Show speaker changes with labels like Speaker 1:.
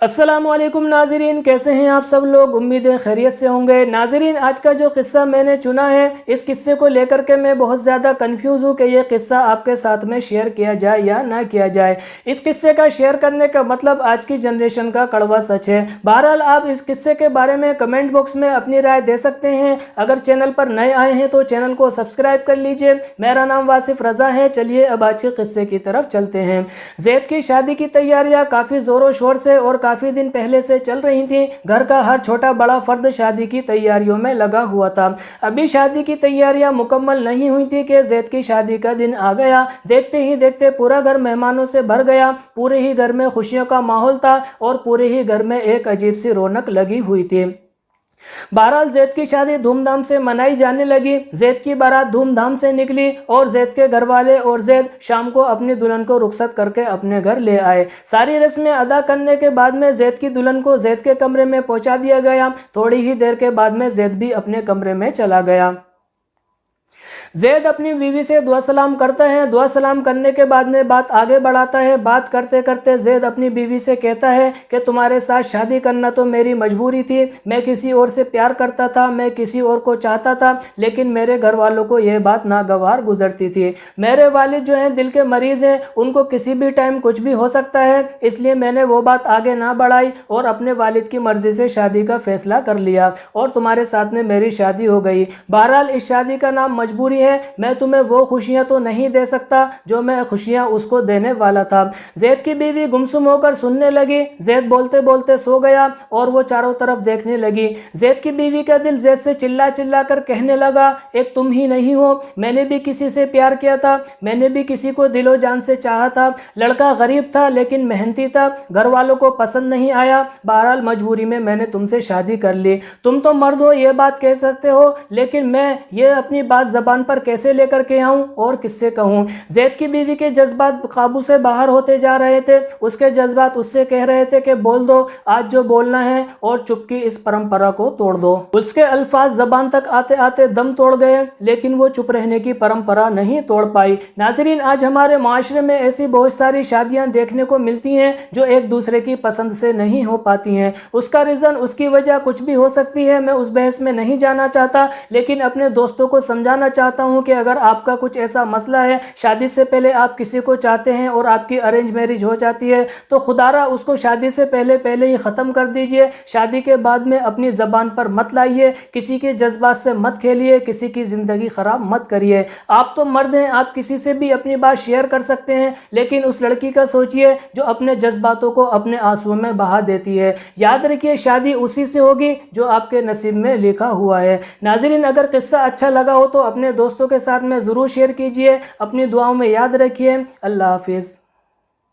Speaker 1: अस्सलामुअलैकुम नाज़रीन, कैसे हैं आप सब लोग। उम्मीद है खैरियत से होंगे। नाज़रीन, आज का जो किस्सा मैंने चुना है, इस किस्से को लेकर के मैं बहुत ज़्यादा कंफ्यूज हूँ कि ये किस्सा आपके साथ में शेयर किया जाए या ना किया जाए। इस किस्से का शेयर करने का मतलब आज की जनरेशन का कड़वा सच है। बहरहाल आप इस किस्से के बारे में कमेंट बॉक्स में अपनी राय दे सकते हैं। अगर चैनल पर नए आए हैं तो चैनल को सब्सक्राइब कर लीजिए। मेरा नाम वासिफ रज़ा है। चलिए अब आज के किस्से की तरफ चलते हैं। ज़ैद की शादी की तैयारियाँ काफ़ी ज़ोरों शोर से और काफ़ी दिन पहले से चल रही थी। घर का हर छोटा बड़ा फर्द शादी की तैयारियों में लगा हुआ था। अभी शादी की तैयारियां मुकम्मल नहीं हुई थी कि ज़ैद की शादी का दिन आ गया। देखते ही देखते पूरा घर मेहमानों से भर गया। पूरे ही घर में खुशियों का माहौल था और पूरे ही घर में एक अजीब सी रौनक लगी हुई थी। बहरहाल ज़ैद की शादी धूमधाम से मनाई जाने लगी। ज़ैद की बारात धूमधाम से निकली और ज़ैद के घर वाले और ज़ैद शाम को अपनी दुल्हन को रुखसत करके अपने घर ले आए। सारी रस्में अदा करने के बाद में ज़ैद की दुल्हन को ज़ैद के कमरे में पहुंचा दिया गया। थोड़ी ही देर के बाद में ज़ैद भी अपने कमरे में चला गया। ज़ैद अपनी बीवी से दुआ सलाम करता है। दुआ सलाम करने के बाद में बात आगे बढ़ाता है। बात करते करते ज़ैद अपनी बीवी से कहता है कि तुम्हारे साथ शादी करना तो मेरी मजबूरी थी। मैं किसी और से प्यार करता था, मैं किसी और को चाहता था, लेकिन मेरे घर वालों को यह बात नागवार गुजरती थी। मेरे वालिद जो हैं दिल के मरीज़ हैं, उनको किसी भी टाइम कुछ भी हो सकता है, इसलिए मैंने वो बात आगे ना बढ़ाई और अपने वालिद की मर्ज़ी से शादी का फ़ैसला कर लिया और तुम्हारे साथ में मेरी शादी हो गई। बहरहाल इस शादी का नाम मजबूरी है। मैं तुम्हें वो खुशियां तो नहीं दे सकता जो मैं खुशियां उसको देने वाला था। ज़ैद की बीवी गुमसुम होकर सुनने लगी। ज़ैद बोलते बोलते सो गया और वो चारों तरफ देखने लगी। ज़ैद की बीवी का दिल ज़ैद से चिल्ला चिल्ला कर कहने लगा, एक तुम ही नहीं हो, मैंने भी किसी से प्यार किया था, मैंने भी किसी को दिलो जान से चाहा था। लड़का गरीब था लेकिन मेहनती था, घर वालों को पसंद नहीं आया। बहरहाल मजबूरी में मैंने तुमसे शादी कर ली। तुम तो मर्द हो, ये बात कह सकते हो, लेकिन मैं ये अपनी बात ज़बान पर कैसे लेकर के आऊं और किससे कहूं। ज़ैद की बीवी के जज्बात काबू से बाहर होते जा रहे थे। उसके जज्बात उससे कह रहे थे कि बोल दो आज जो बोलना है और चुप की इस परंपरा को तोड़ दो। उसके अल्फाज जबान तक आते आते दम तोड़ गए, लेकिन वो चुप रहने की परंपरा नहीं तोड़ पाई। नाज़रीन, आज हमारे माशरे में ऐसी बहुत सारी शादियां देखने को मिलती हैं जो एक दूसरे की पसंद से नहीं हो पाती हैं। उसका रीज़न, उसकी वजह कुछ भी हो सकती है। मैं उस बहस में नहीं जाना चाहता, लेकिन अपने दोस्तों को समझाना चाहता हूं कि अगर आपका कुछ ऐसा मसला है, शादी से पहले आप किसी को चाहते हैं और आपकी अरेंज मैरिज हो जाती है, तो खुदारा उसको शादी से पहले ही ख़त्म कर दीजिए। शादी के बाद में अपनी ज़बान पर मत लाइए, किसी के जज्बात से मत खेलिए, किसी की ज़िंदगी ख़राब मत करिए। आप तो मर्द हैं, आप किसी से भी अपनी बात शेयर कर सकते हैं, लेकिन उस लड़की का सोचिए जो अपने जज्बातों को अपने आंसुओं में बहा देती है। याद रखिए, शादी उसी से होगी जो आपके नसीब में लिखा हुआ है। नाज़रीन, अगर किस्सा अच्छा लगा हो तो अपने दोस्तों के साथ में ज़रूर शेयर कीजिए। अपनी दुआओं में याद रखिए। अल्लाह हाफिज़।